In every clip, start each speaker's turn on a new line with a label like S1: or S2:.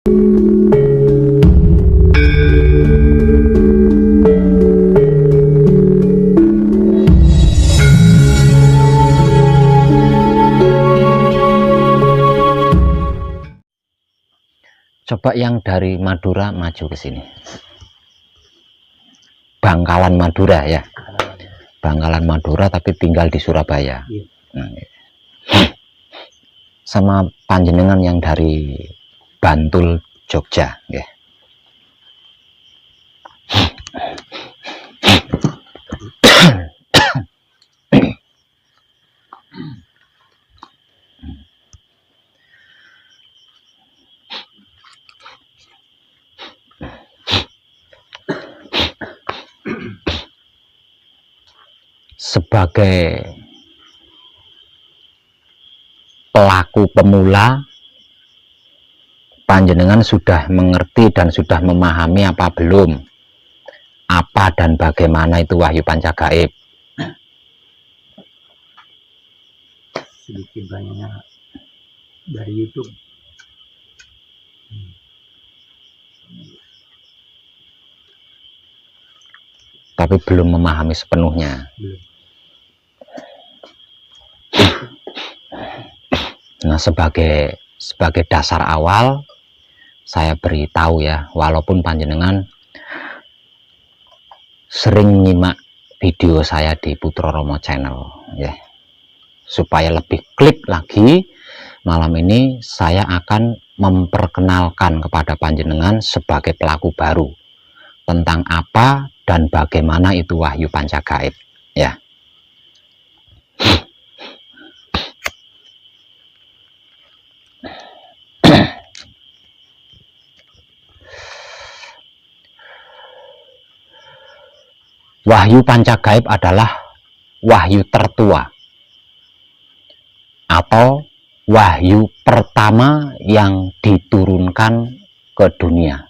S1: Coba yang dari Madura maju ke sini. Bangkalan Madura ya. Bangkalan Madura tapi tinggal di Surabaya. Nah, sama panjenengan yang dari Bantul Jogja ya. Sebagai pelaku pemula, panjenengan sudah mengerti dan sudah memahami apa belum? Apa dan bagaimana itu wahyu pancagaib?
S2: Sedikit banyak dari YouTube.
S1: Tapi belum memahami sepenuhnya. Nah, sebagai dasar awal saya beritahu ya, walaupun panjenengan sering nyimak video saya di Putra Romo Channel ya, supaya lebih klik lagi, malam ini saya akan memperkenalkan kepada panjenengan sebagai pelaku baru tentang apa dan bagaimana itu wahyu pancagaib ya. Wahyu pancagaib adalah wahyu tertua atau wahyu pertama yang diturunkan ke dunia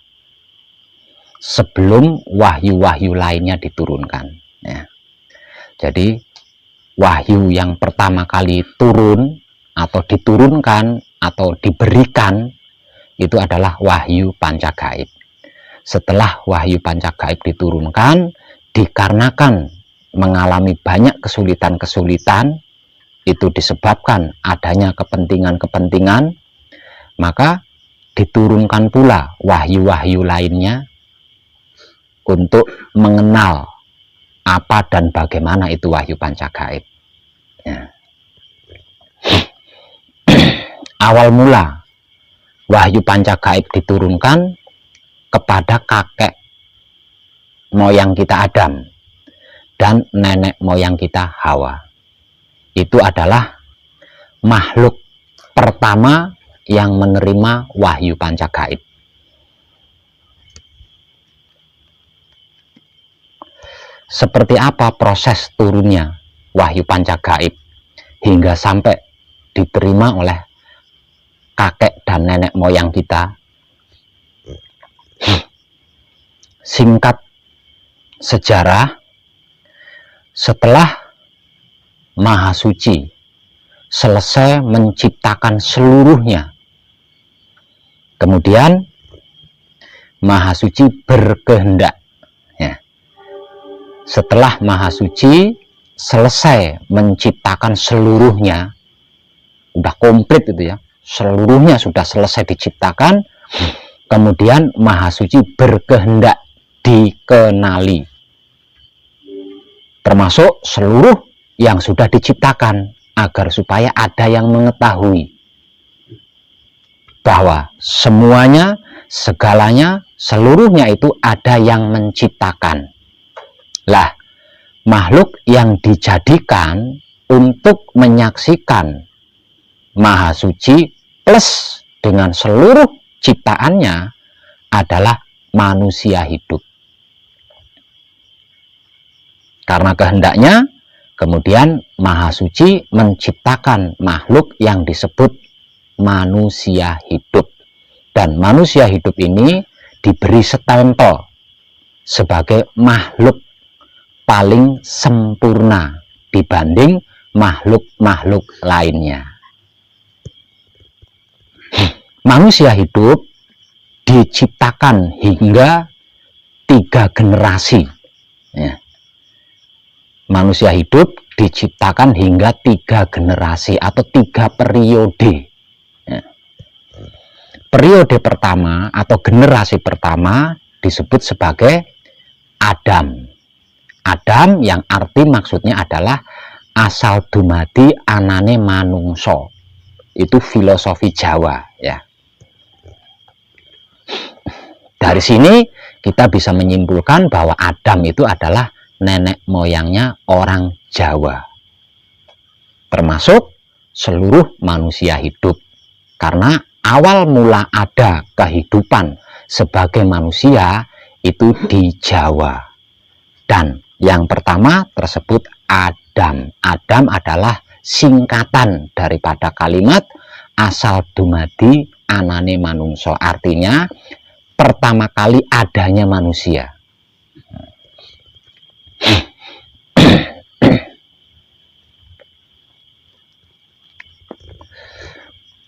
S1: sebelum wahyu-wahyu lainnya diturunkan ya. Jadi wahyu yang pertama kali turun atau diturunkan atau diberikan itu adalah wahyu pancagaib. Setelah wahyu pancagaib diturunkan, dikarenakan mengalami banyak kesulitan-kesulitan, itu disebabkan adanya kepentingan-kepentingan, maka diturunkan pula wahyu-wahyu lainnya untuk mengenal apa dan bagaimana itu wahyu pancagaib ya. Awal mula wahyu pancagaib diturunkan kepada kakek moyang kita Adam dan nenek moyang kita Hawa. Itu adalah makhluk pertama yang menerima wahyu pancagaib. Seperti apa proses turunnya wahyu pancagaib hingga sampai diterima oleh kakek dan nenek moyang kita? Singkat sejarah, setelah Maha Suci selesai menciptakan seluruhnya, kemudian Maha Suci berkehendak ya. Setelah Maha Suci selesai menciptakan seluruhnya, udah komplit itu ya, seluruhnya sudah selesai diciptakan, kemudian Maha Suci berkehendak dikenali, termasuk seluruh yang sudah diciptakan, agar supaya ada yang mengetahui bahwa semuanya, segalanya, seluruhnya itu ada yang menciptakan. Lah, makhluk yang dijadikan untuk menyaksikan Maha Suci plus dengan seluruh ciptaannya adalah manusia hidup. Karena kehendaknya, kemudian Maha Suci menciptakan makhluk yang disebut manusia hidup. Dan manusia hidup ini diberi stempel sebagai makhluk paling sempurna dibanding makhluk-makhluk lainnya. Manusia hidup diciptakan hingga 3 generasi. Ya. Manusia hidup diciptakan hingga 3 generasi atau 3 periode. Ya. Periode pertama atau generasi pertama disebut sebagai Adam. Adam yang arti maksudnya adalah asal dumadi anane manungso. Itu filosofi Jawa, ya. Dari sini kita bisa menyimpulkan bahwa Adam itu adalah nenek moyangnya orang Jawa, termasuk seluruh manusia hidup, karena awal mula ada kehidupan sebagai manusia itu di Jawa. Dan yang pertama tersebut Adam. Adam adalah singkatan daripada kalimat asal dumadi anane manungso, artinya pertama kali adanya manusia.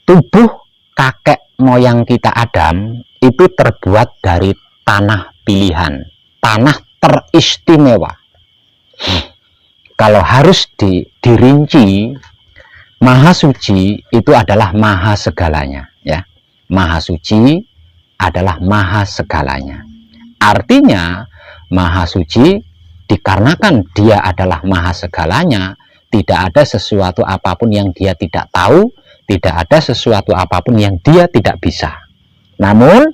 S1: Tubuh kakek moyang kita Adam itu terbuat dari tanah pilihan, tanah teristimewa. Kalau harus dirinci, Maha Suci itu adalah maha segalanya, ya. Maha Suci adalah maha segalanya. Artinya Maha Suci dikarenakan dia adalah maha segalanya, tidak ada sesuatu apapun yang dia tidak tahu, tidak ada sesuatu apapun yang dia tidak bisa. Namun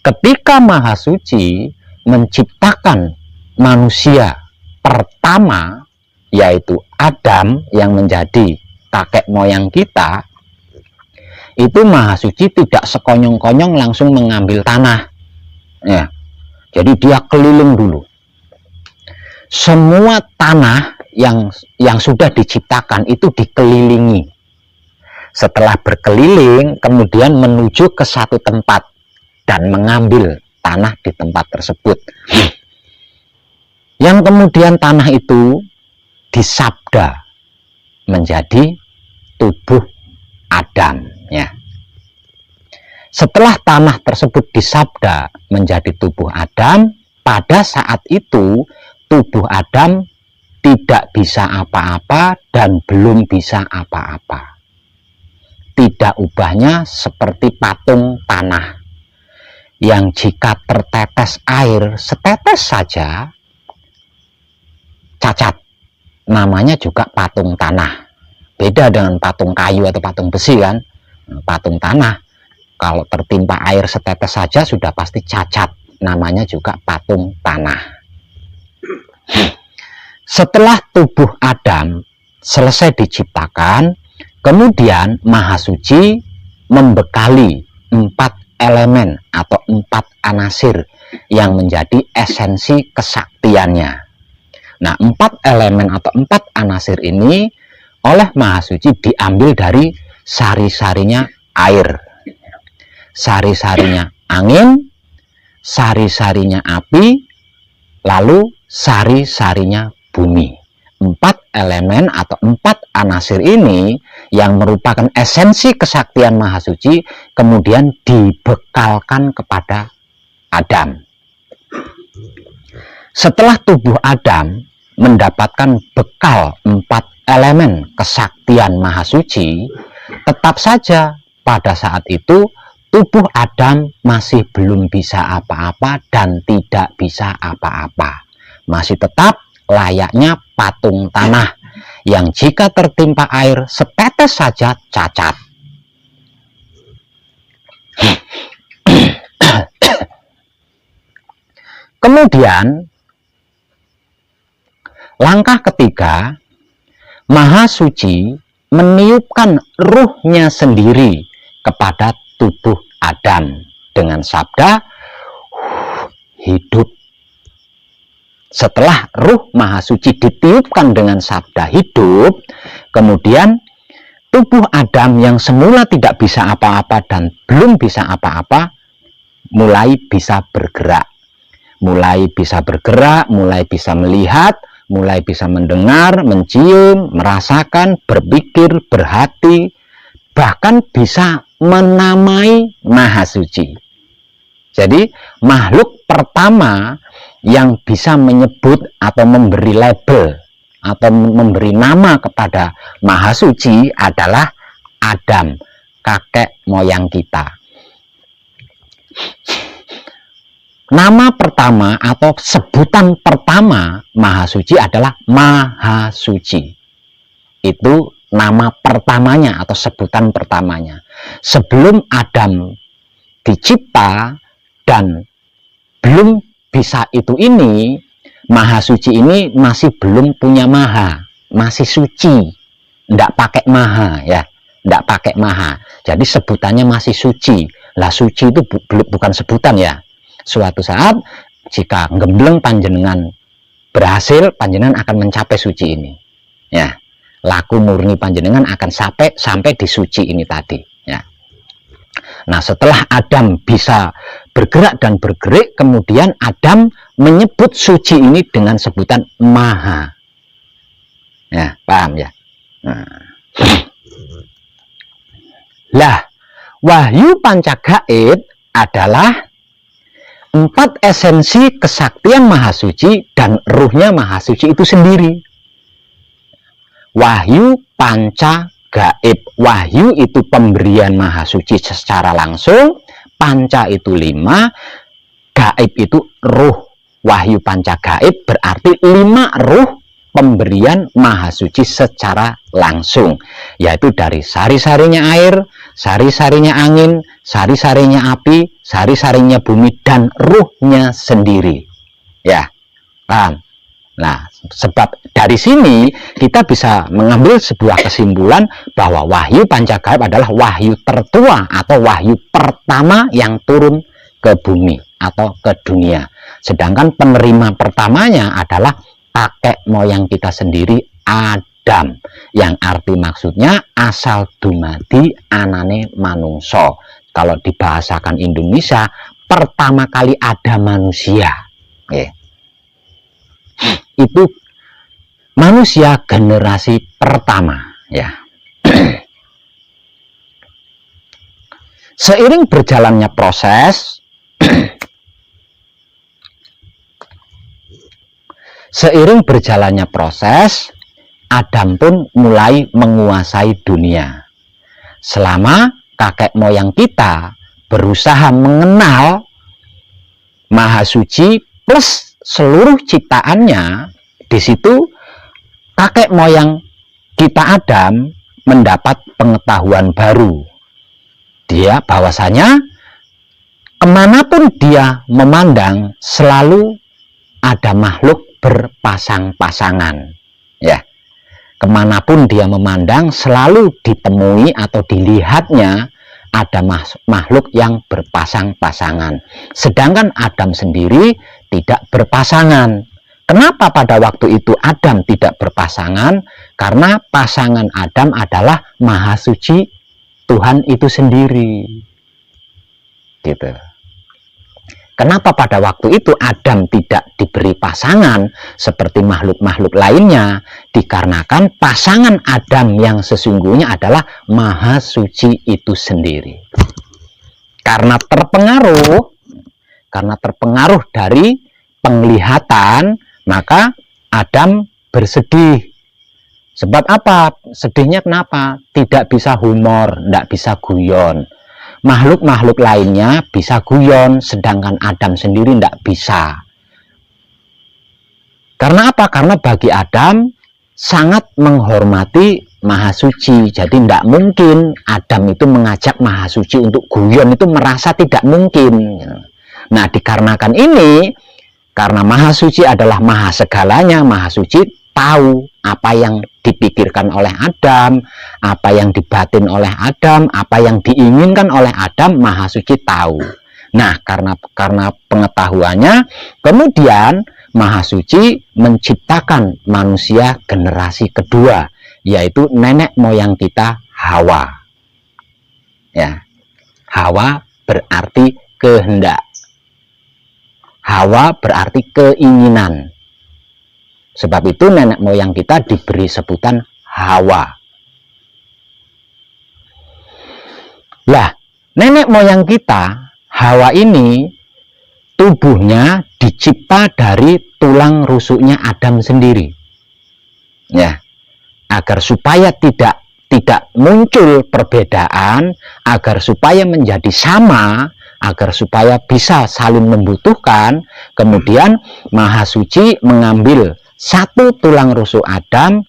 S1: ketika Maha Suci menciptakan manusia pertama, yaitu Adam yang menjadi kakek moyang kita, itu Maha Suci tidak sekonyong-konyong langsung mengambil tanah, ya. Jadi dia keliling dulu semua tanah yang sudah diciptakan, itu dikelilingi. Setelah berkeliling kemudian menuju ke satu tempat dan mengambil tanah di tempat tersebut, yang kemudian tanah itu disabda menjadi tubuh Adam, ya. Setelah tanah tersebut disabda menjadi tubuh Adam, pada saat itu tubuh Adam tidak bisa apa-apa dan belum bisa apa-apa. Tidak ubahnya seperti patung tanah yang jika tertetes air setetes saja cacat. Namanya juga patung tanah. Beda dengan patung kayu atau patung besi, kan. Patung tanah kalau tertimpa air setetes saja sudah pasti cacat. Namanya juga patung tanah. Setelah tubuh Adam selesai diciptakan, kemudian Maha Suci membekali 4 elemen atau 4 anasir yang menjadi esensi kesaktiannya. Nah, 4 elemen atau 4 anasir ini oleh Maha Suci diambil dari sari-sarinya air, sari-sarinya angin, sari-sarinya api, lalu sari-sarinya bumi. 4 elemen atau 4 anasir ini yang merupakan esensi kesaktian Maha Suci kemudian dibekalkan kepada Adam. Setelah tubuh Adam mendapatkan bekal 4 elemen kesaktian Maha Suci, tetap saja pada saat itu tubuh Adam masih belum bisa apa-apa dan tidak bisa apa-apa. Masih tetap layaknya patung tanah yang jika tertimpa air setetes saja cacat. Kemudian langkah ketiga, Maha Suci meniupkan ruhnya sendiri kepada tubuh Adam dengan sabda hidup. Setelah ruh Maha Suci ditiupkan dengan sabda hidup, kemudian tubuh Adam yang semula tidak bisa apa-apa dan belum bisa apa-apa mulai bisa bergerak. Mulai bisa bergerak, mulai bisa melihat, mulai bisa mendengar, mencium, merasakan, berpikir, berhati, bahkan bisa menamai Maha Suci. Jadi makhluk pertama yang bisa menyebut atau memberi label atau memberi nama kepada Maha Suci adalah Adam, kakek moyang kita. Nama pertama atau sebutan pertama Maha Suci adalah Maha Suci. Itu nama pertamanya atau sebutan pertamanya. Sebelum Adam dicipta dan belum bisa ini, Maha Suci ini masih belum punya maha, masih suci, tidak pakai maha ya, tidak pakai maha. Jadi sebutannya masih suci. Lah suci itu bukan sebutan ya. Suatu saat jika gembleng panjenengan berhasil, panjenengan akan mencapai suci ini. Ya, laku murni panjenengan akan sampai di suci ini tadi. Ya. Nah, setelah Adam bisa bergerak dan bergerik, kemudian Adam menyebut suci ini dengan sebutan maha. Ya, paham ya? Nah. Lah, wahyu pancagaib adalah 4 esensi kesaktian Maha Suci dan ruhnya Maha Suci itu sendiri. Wahyu panca gaib. Wahyu itu pemberian Maha Suci secara langsung, panca itu 5, gaib itu ruh. Wahyu panca gaib berarti 5 ruh pemberian Maha Suci secara langsung, yaitu dari sari-sarinya air, sari-sarinya angin, sari-sarinya api, sari-sarinya bumi, dan ruhnya sendiri. Ya, paham? Nah, sebab dari sini kita bisa mengambil sebuah kesimpulan bahwa wahyu pancagaib adalah wahyu tertua atau wahyu pertama yang turun ke bumi atau ke dunia. Sedangkan penerima pertamanya adalah kakek moyang kita sendiri, Adam, yang arti maksudnya asal dumadi anane manungso. Kalau dibahasakan Indonesia, pertama kali ada manusia. Itu manusia generasi pertama ya. Seiring berjalannya proses Adam pun mulai menguasai dunia. Selama kakek moyang kita berusaha mengenal Maha Suci plus seluruh ciptaannya, di situ kakek moyang kita Adam mendapat pengetahuan baru. Dia bahwasanya kemanapun dia memandang selalu ada makhluk berpasang-pasangan. Ya, kemanapun dia memandang selalu ditemui atau dilihatnya ada makhluk yang berpasang-pasangan. Sedangkan Adam sendiri tidak berpasangan. Kenapa pada waktu itu Adam tidak berpasangan? Karena pasangan Adam adalah Maha Suci Tuhan itu sendiri. Gitu. Kenapa pada waktu itu Adam tidak diberi pasangan seperti makhluk-makhluk lainnya? Dikarenakan pasangan Adam yang sesungguhnya adalah Maha Suci itu sendiri. Karena terpengaruh dari penglihatan, maka Adam bersedih. Sebab apa? Sedihnya kenapa? Tidak bisa humor, tidak bisa guyon. Makhluk-makhluk lainnya bisa guyon, sedangkan Adam sendiri tidak bisa. Karena apa? Karena bagi Adam sangat menghormati Maha Suci. Jadi tidak mungkin Adam itu mengajak Maha Suci untuk guyon, itu merasa tidak mungkin. Nah, dikarenakan ini, karena Maha Suci adalah Maha segalanya, Maha Suci tahu apa yang dipikirkan oleh Adam, apa yang dibatin oleh Adam, apa yang diinginkan oleh Adam, Maha Suci tahu. Nah, karena pengetahuannya, kemudian Maha Suci menciptakan manusia generasi kedua, yaitu nenek moyang kita Hawa. Ya, Hawa berarti kehendak. Hawa berarti keinginan. Sebab itu nenek moyang kita diberi sebutan Hawa. Lah, nenek moyang kita Hawa ini tubuhnya dicipta dari tulang rusuknya Adam sendiri. Ya, agar supaya tidak muncul perbedaan, agar supaya menjadi sama, agar supaya bisa saling membutuhkan, kemudian Maha Suci mengambil satu tulang rusuk Adam,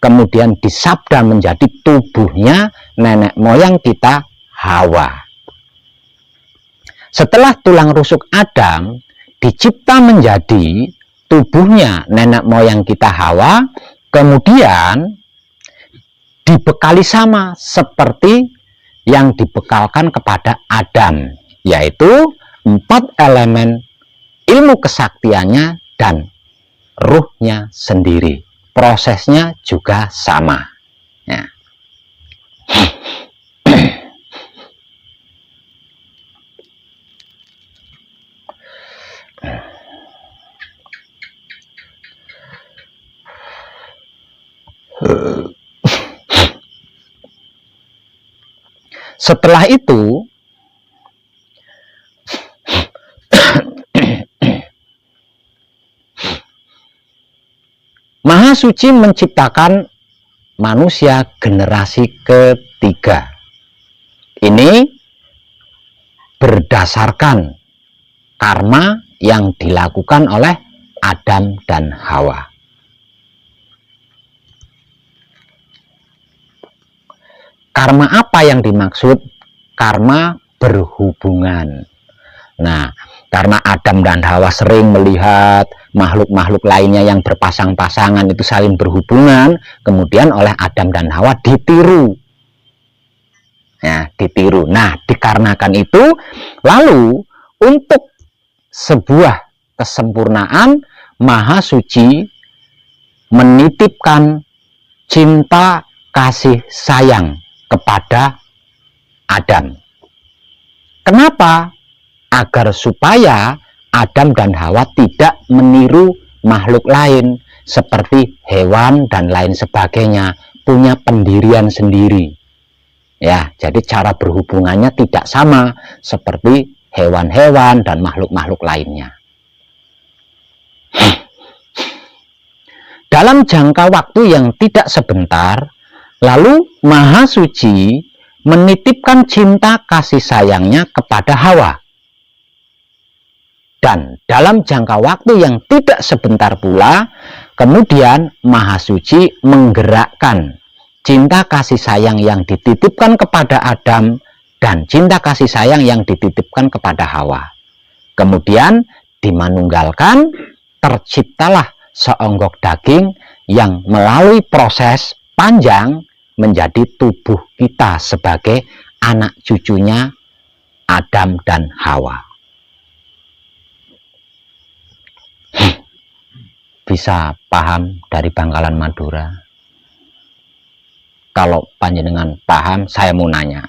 S1: kemudian disabda menjadi tubuhnya nenek moyang kita Hawa. Setelah tulang rusuk Adam dicipta menjadi tubuhnya nenek moyang kita Hawa, kemudian dibekali sama seperti yang dibekalkan kepada Adam, yaitu 4 elemen ilmu kesaktiannya dan ruhnya sendiri. Prosesnya juga sama. Ya. Setelah itu Maha Suci menciptakan manusia generasi ketiga. Ini berdasarkan karma yang dilakukan oleh Adam dan Hawa. Karma apa yang dimaksud? Karma berhubungan. Nah, karena Adam dan Hawa sering melihat makhluk-makhluk lainnya yang berpasang-pasangan itu saling berhubungan, kemudian oleh Adam dan Hawa ditiru. Ya, ditiru. Nah, dikarenakan itu, lalu untuk sebuah kesempurnaan, Maha Suci menitipkan cinta kasih sayang kepada Adam. Kenapa? Agar supaya Adam dan Hawa tidak meniru makhluk lain seperti hewan dan lain sebagainya, punya pendirian sendiri. Ya, jadi cara berhubungannya tidak sama seperti hewan-hewan dan makhluk-makhluk lainnya. Dalam jangka waktu yang tidak sebentar, lalu Maha Suci menitipkan cinta kasih sayangnya kepada Hawa. Dan dalam jangka waktu yang tidak sebentar pula, kemudian Maha Suci menggerakkan cinta kasih sayang yang dititipkan kepada Adam dan cinta kasih sayang yang dititipkan kepada Hawa. Kemudian dimanunggalkan, terciptalah seonggok daging yang melalui proses panjang menjadi tubuh kita sebagai anak cucunya Adam dan Hawa. Bisa paham dari Bangkalan Madura? Kalau panjenengan paham, saya mau nanya.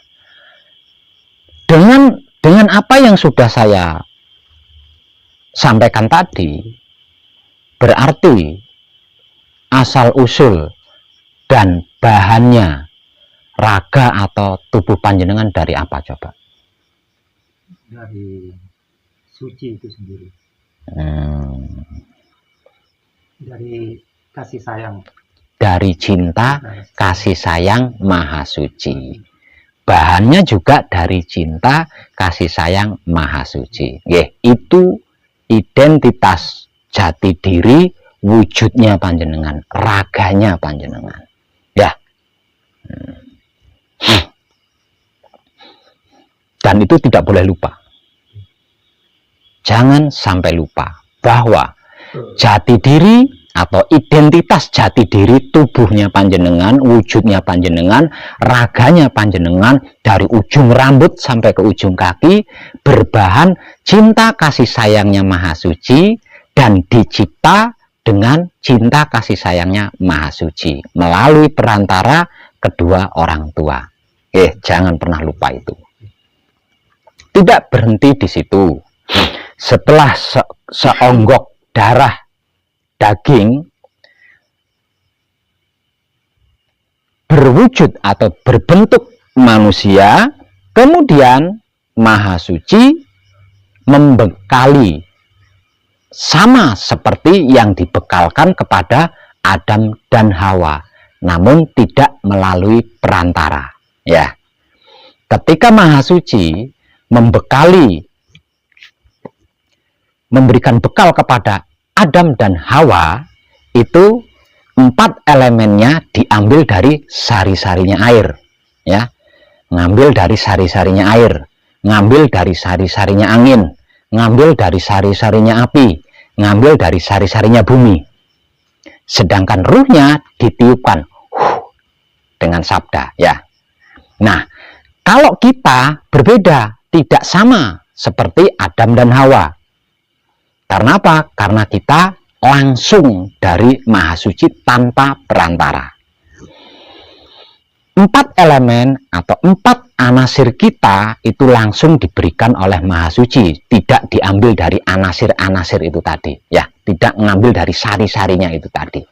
S1: Dengan apa yang sudah saya sampaikan tadi, berarti asal-usul dan bahannya raga atau tubuh panjenengan dari apa coba?
S2: Dari suci itu sendiri. Dari kasih sayang.
S1: Dari cinta kasih sayang Maha Suci. Bahannya juga dari cinta kasih sayang Maha Suci. Itu identitas jati diri, wujudnya panjenengan, raganya panjenengan. Ya. Dan itu tidak boleh lupa. Jangan sampai lupa bahwa jati diri atau identitas jati diri, tubuhnya panjenengan, wujudnya panjenengan, raganya panjenengan, dari ujung rambut sampai ke ujung kaki berbahan cinta kasih sayangnya Maha Suci dan dicipta dengan cinta kasih sayangnya Maha Suci melalui perantara kedua orang tua. Jangan pernah lupa itu. Tidak berhenti di situ. Setelah seonggok darah daging berwujud atau berbentuk manusia, kemudian Maha Suci membekali sama seperti yang dibekalkan kepada Adam dan Hawa, namun tidak melalui perantara. Ya, ketika Maha Suci memberikan bekal kepada Adam dan Hawa, itu 4 elemennya diambil dari sari-sarinya air. Ya, ngambil dari sari-sarinya air, ngambil dari sari-sarinya angin, ngambil dari sari-sarinya api, ngambil dari sari-sarinya bumi. Sedangkan ruhnya ditiupkan dengan sabda, ya. Nah, kalau kita berbeda, tidak sama seperti Adam dan Hawa. Karena apa? Karena kita langsung dari Maha Suci tanpa perantara. 4 elemen atau 4 anasir kita itu langsung diberikan oleh Maha Suci, tidak diambil dari anasir-anasir itu tadi, ya, tidak mengambil dari sari-sarinya itu tadi.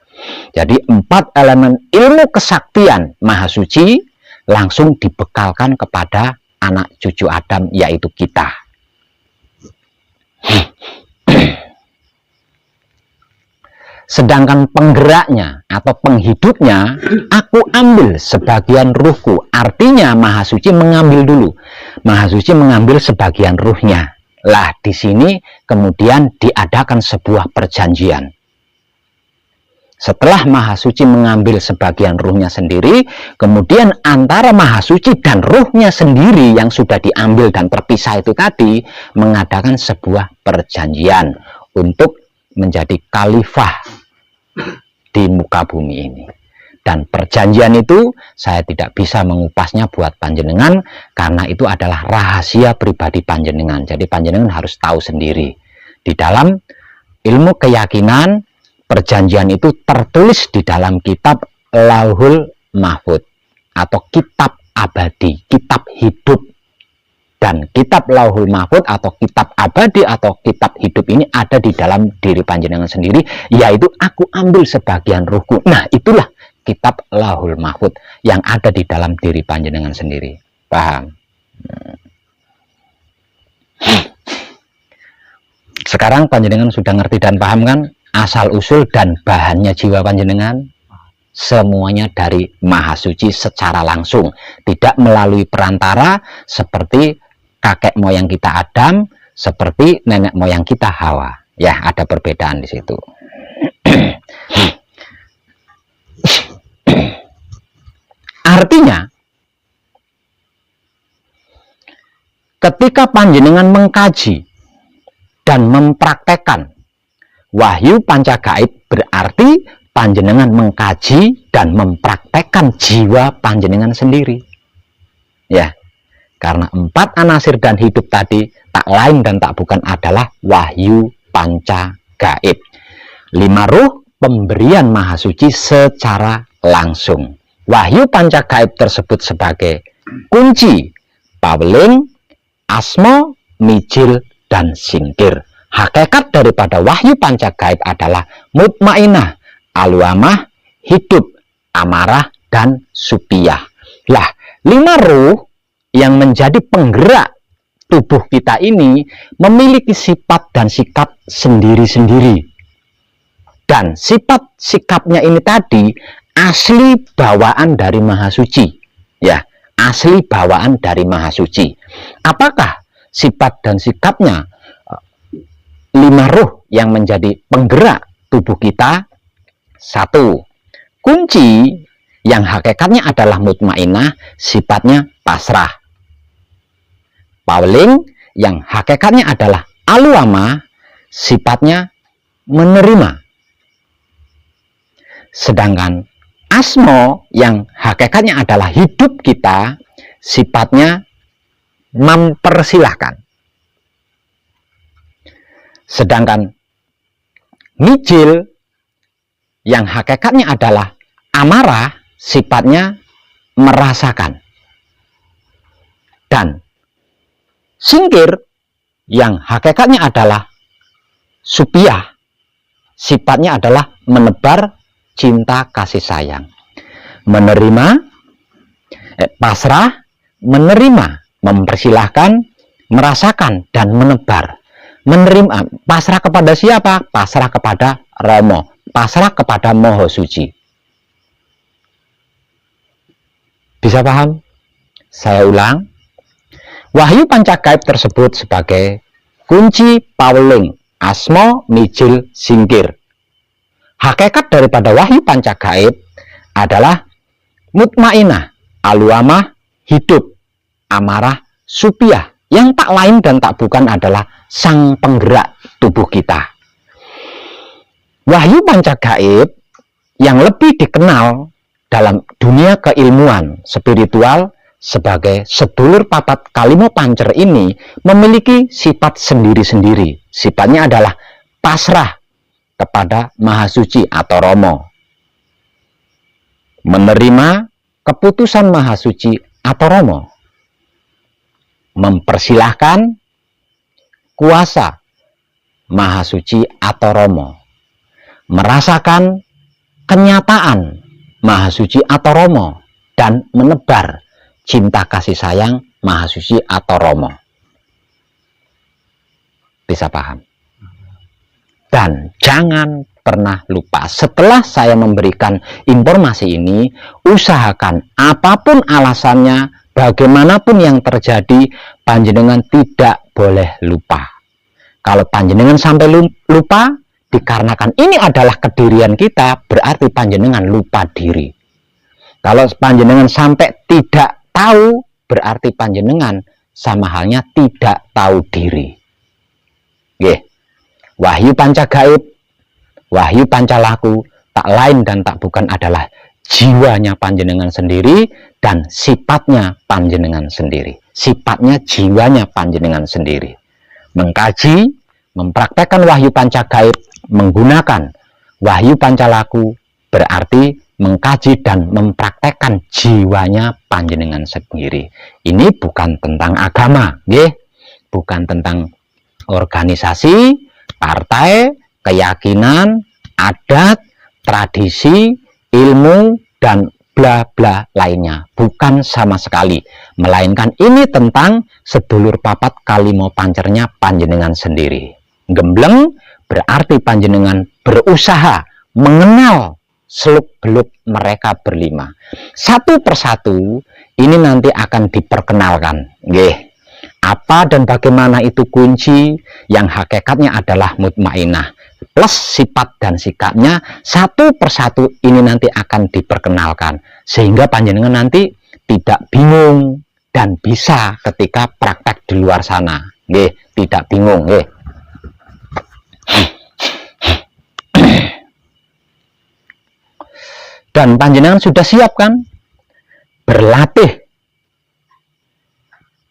S1: Jadi 4 elemen ilmu kesaktian Maha Suci langsung dibekalkan kepada anak cucu Adam, yaitu kita. Sedangkan penggeraknya atau penghidupnya, aku ambil sebagian ruhku. Artinya Maha Suci mengambil dulu. Maha Suci mengambil sebagian ruhnya. Lah, di sini kemudian diadakan sebuah perjanjian. Setelah Maha Suci mengambil sebagian ruhnya sendiri, kemudian antara Maha Suci dan ruhnya sendiri yang sudah diambil dan terpisah itu tadi, mengadakan sebuah perjanjian untuk menjadi khalifah di muka bumi ini. Dan perjanjian itu saya tidak bisa mengupasnya buat panjenengan, karena itu adalah rahasia pribadi panjenengan. Jadi panjenengan harus tahu sendiri. Di dalam ilmu keyakinan, perjanjian itu tertulis di dalam kitab Lauhul Mahfud atau kitab abadi, kitab hidup. Dan kitab Lauhul Mahfud atau kitab abadi atau kitab hidup ini ada di dalam diri panjenengan sendiri, yaitu aku ambil sebagian ruhku. Nah, itulah kitab Lauhul Mahfud yang ada di dalam diri panjenengan sendiri. Paham? Sekarang panjenengan sudah ngerti dan paham kan asal usul dan bahannya jiwa panjenengan? Semuanya dari Maha Suci secara langsung, tidak melalui perantara seperti kakek moyang kita Adam, seperti nenek moyang kita Hawa. Ya, ada perbedaan di situ. Artinya, ketika panjenengan mengkaji dan mempraktekkan wahyu pancagaib, berarti panjenengan mengkaji dan mempraktekkan jiwa panjenengan sendiri. Ya, karena 4 anasir dan hidup tadi tak lain dan tak bukan adalah wahyu pancagaib. 5 ruh pemberian Maha Suci secara langsung. Wahyu pancagaib tersebut sebagai kunci, paweling, asma, mijil, dan singkir. Hakikat daripada wahyu pancagaib adalah mutmainah, aluamah, hidup, amarah, dan supiyah. Lah, 5 ruh yang menjadi penggerak tubuh kita ini memiliki sifat dan sikap sendiri-sendiri. Dan sifat sikapnya ini tadi asli bawaan dari Maha Suci. Ya, asli bawaan dari Maha Suci. Apakah sifat dan sikapnya 5 ruh yang menjadi penggerak tubuh kita? 1. Kunci yang hakikatnya adalah mutmainah, sifatnya pasrah. Paweling yang hakikatnya adalah aluama, sifatnya menerima. Sedangkan asmo yang hakikatnya adalah hidup kita, sifatnya mempersilahkan. Sedangkan mijil yang hakikatnya adalah amarah, sifatnya merasakan. Dan singkir yang hakikatnya adalah supiyah, sifatnya adalah menebar cinta kasih sayang. Menerima, pasrah, menerima, mempersilahkan, merasakan, dan menebar. Menerima, pasrah kepada siapa? Pasrah kepada Rama, pasrah kepada Maha Suci. Bisa paham? Saya ulang. Wahyu Pancagaib tersebut sebagai kunci paweling asma mijil singkir. Hakikat daripada wahyu Pancagaib adalah mutmainah, aluamah, hidup, amarah, supiah, yang tak lain dan tak bukan adalah sang penggerak tubuh kita. Wahyu Pancagaib yang lebih dikenal dalam dunia keilmuan spiritual sebagai sedulur papat kalimo pancer ini memiliki sifat sendiri-sendiri. Sifatnya adalah pasrah kepada Maha Suci atau Rama, menerima keputusan Maha Suci atau Rama, mempersilahkan kuasa Maha Suci atau Rama, merasakan kenyataan Maha Suci atau Rama, dan menebar cinta kasih sayang Maha Suci atau Rama. Bisa paham? Dan jangan pernah lupa, setelah saya memberikan informasi ini, usahakan apapun alasannya, bagaimanapun yang terjadi, panjenengan tidak boleh lupa. Kalau panjenengan sampai lupa, dikarenakan ini adalah kedirian kita, berarti panjenengan lupa diri. Kalau panjenengan sampai tidak tahu, berarti panjenengan sama halnya tidak tahu diri. Wahyu Pancagaib, wahyu Pancalaku tak lain dan tak bukan adalah jiwanya panjenengan sendiri dan sifatnya panjenengan sendiri. Sifatnya, jiwanya panjenengan sendiri. Mengkaji, mempraktekkan wahyu Pancagaib menggunakan wahyu Pancalaku berarti mengkaji dan mempraktekkan jiwanya panjenengan sendiri. Ini bukan tentang agama, bukan tentang organisasi, partai, keyakinan, adat, tradisi, ilmu, dan bla bla lainnya. Bukan sama sekali. Melainkan ini tentang sedulur papat kalimo pancernya panjenengan sendiri. Gembleng berarti panjenengan berusaha mengenal seluk-beluk mereka berlima. Satu persatu ini nanti akan diperkenalkan. Apa dan bagaimana itu kunci yang hakikatnya adalah mutmainah plus sifat dan sikapnya, satu persatu ini nanti akan diperkenalkan sehingga panjenengan nanti tidak bingung dan bisa ketika praktek di luar sana, tidak bingung. Dan panjenengan sudah siap kan berlatih.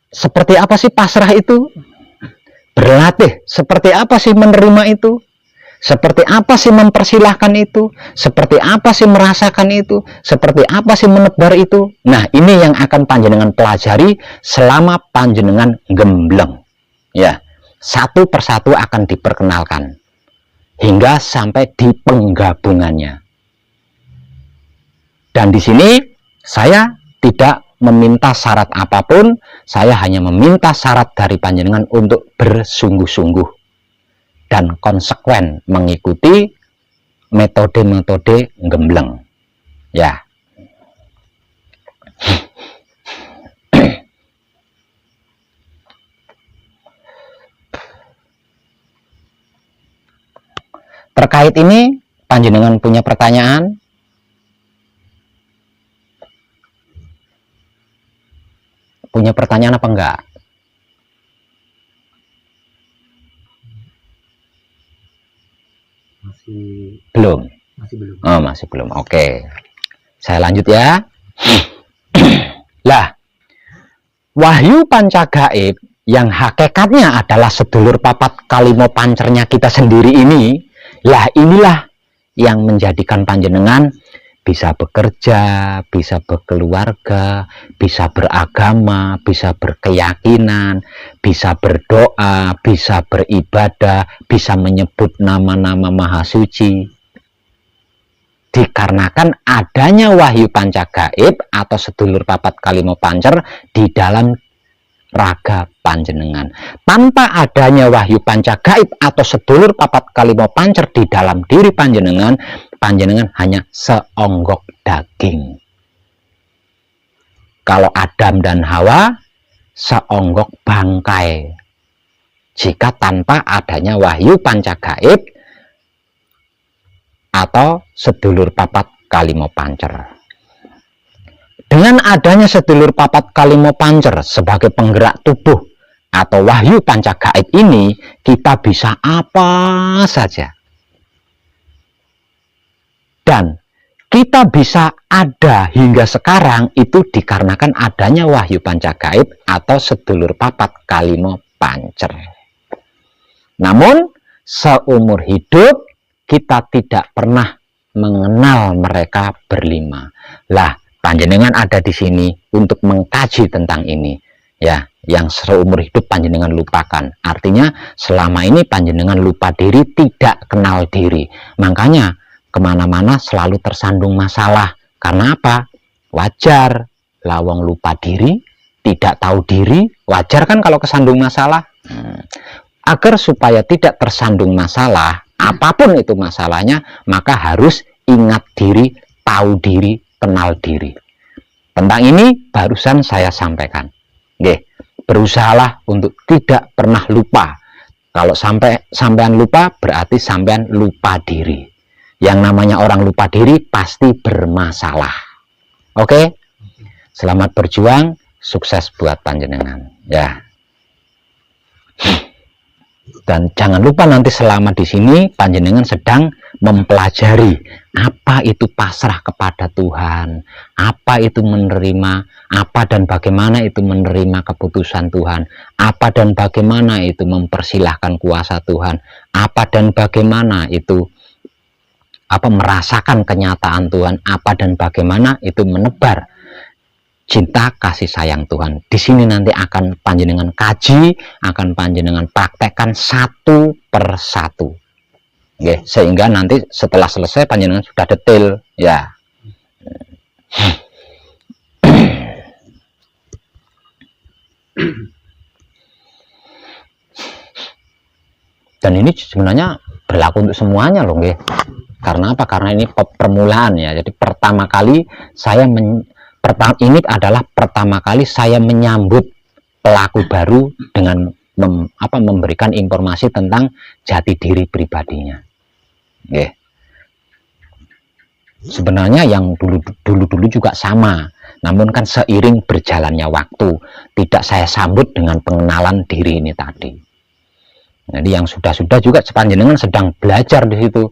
S1: Seperti apa sih pasrah itu? Berlatih. Seperti apa sih menerima itu? Seperti apa sih mempersilahkan itu? Seperti apa sih merasakan itu? Seperti apa sih menebar itu? Nah, ini yang akan panjenengan pelajari selama panjenengan gembleng. Ya, satu persatu akan diperkenalkan hingga sampai di penggabungannya. Dan di sini saya tidak meminta syarat apapun, saya hanya meminta syarat dari panjenengan untuk bersungguh-sungguh dan konsekuen mengikuti metode-metode gembleng. Ya. Terkait ini, panjenengan punya pertanyaan? Punya pertanyaan apa enggak? Belum.
S2: Masih belum.
S1: Oh, masih belum. Oke. Saya lanjut ya. Lah, wahyu Pancagaib yang hakikatnya adalah sedulur papat kalimo pancernya kita sendiri ini, lah inilah yang menjadikan panjenengan bisa bekerja, bisa berkeluarga, bisa beragama, bisa berkeyakinan, bisa berdoa, bisa beribadah, bisa menyebut nama-nama Maha Suci. Dikarenakan adanya wahyu Pancagaib atau sedulur papat kalimo pancer di dalam raga panjenengan. Tanpa adanya wahyu panca gaib atau sedulur papat kalimo pancer di dalam diri panjenengan, panjenengan hanya seonggok daging. Kalau Adam dan Hawa, seonggok bangkai. Jika tanpa adanya wahyu panca gaib atau sedulur papat kalimo pancer. Dengan adanya sedulur papat kalimo pancer sebagai penggerak tubuh atau wahyu panca gaib ini, kita bisa apa saja. Dan kita bisa ada hingga sekarang itu dikarenakan adanya wahyu panca gaib atau sedulur papat kalimo pancer. Namun seumur hidup kita tidak pernah mengenal mereka berlima. Lah, panjenengan ada di sini untuk mengkaji tentang ini, ya, yang seumur hidup panjenengan lupakan. Artinya selama ini panjenengan lupa diri, tidak kenal diri. Makanya kemana-mana selalu tersandung masalah. Karena apa? Wajar, lawang lupa diri, tidak tahu diri, wajar kan kalau kesandung masalah. Agar supaya tidak tersandung masalah, apapun itu masalahnya, maka harus ingat diri, tahu diri, kenal diri. Tentang ini barusan saya sampaikan. Nggih, berusahalah untuk tidak pernah lupa. Kalau sampean lupa, berarti sampean lupa diri. Yang namanya orang lupa diri pasti bermasalah. Oke? Selamat berjuang, sukses buat panjenengan, ya. Dan jangan lupa nanti selama di sini panjenengan sedang mempelajari apa itu pasrah kepada Tuhan, apa itu menerima, apa dan bagaimana itu menerima keputusan Tuhan, apa dan bagaimana itu mempersilahkan kuasa Tuhan, apa dan bagaimana itu merasakan kenyataan Tuhan, apa dan bagaimana itu menebar cinta kasih sayang Tuhan. Di sini nanti akan panjenengan kaji, akan panjenengan praktekkan satu per satu. Oke, sehingga nanti setelah selesai panjenengan sudah detail, ya. Dan ini sebenarnya berlaku untuk semuanya loh, nggih. Karena apa? Karena ini permulaan ya. Jadi pertama kali saya ini adalah pertama kali saya menyambut pelaku baru dengan memberikan informasi tentang jati diri pribadinya. Oke. Sebenarnya yang dulu juga sama, namun kan seiring berjalannya waktu tidak saya sambut dengan pengenalan diri ini tadi. Jadi yang sudah juga panjenengan sedang belajar di situ,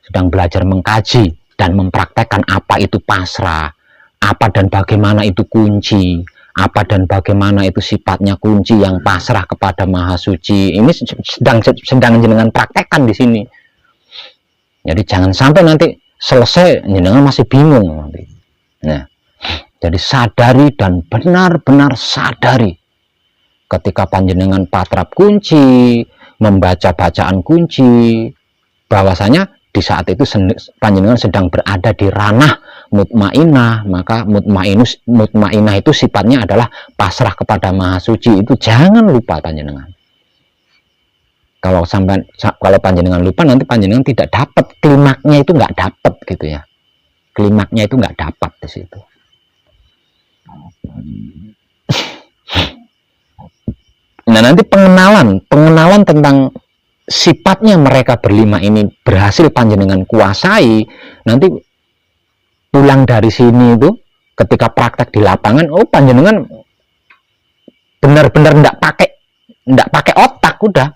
S1: sedang belajar mengkaji dan mempraktekkan apa itu pasrah, apa dan bagaimana itu kunci, apa dan bagaimana itu sifatnya kunci yang pasrah kepada Maha Suci. Ini sedang jenengan praktekkan di sini. Jadi jangan sampai nanti selesai jenengan masih bingung nanti. Nah, jadi sadari dan benar-benar sadari ketika panjenengan patrap kunci, membaca bacaan kunci, bahwasanya di saat itu panjenengan sedang berada di ranah mutmainah, maka mutmainah itu sifatnya adalah pasrah kepada Maha Suci. Itu jangan lupa panjenengan. Kalau panjenengan lupa, nanti panjenengan tidak dapat klimaknya, itu nggak dapat gitu ya. Klimaknya itu nggak dapat di situ. Nah, nanti pengenalan tentang sifatnya mereka berlima ini berhasil panjenengan kuasai. Nanti pulang dari sini itu ketika praktek di lapangan, oh panjenengan benar-benar enggak pakai otak, udah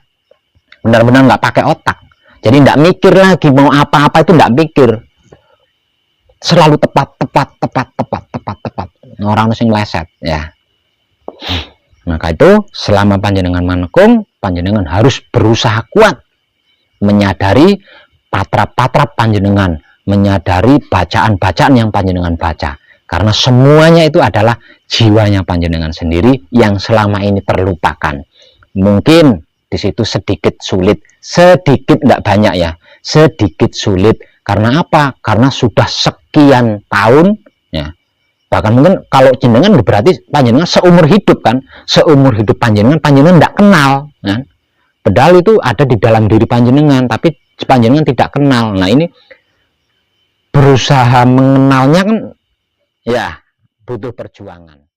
S1: benar-benar enggak pakai otak. Jadi enggak mikir lagi mau apa-apa, itu enggak mikir, selalu tepat. Orang sing meleset ya. Maka itu selama panjenengan manekung, panjenengan harus berusaha kuat menyadari patrap-patrap panjenengan, menyadari bacaan-bacaan yang panjenengan baca, karena semuanya itu adalah jiwanya panjenengan sendiri yang selama ini terlupakan. Mungkin di situ sedikit sulit, sedikit enggak banyak ya, sedikit sulit. Karena apa? Karena sudah sekian tahun ya, Bahkan mungkin kalau jenengan berarti panjenengan seumur hidup kan, seumur hidup panjenengan tidak kenal kan. Padahal itu ada di dalam diri panjenengan, tapi panjenengan tidak kenal. Nah ini berusaha mengenalnya kan ya butuh perjuangan.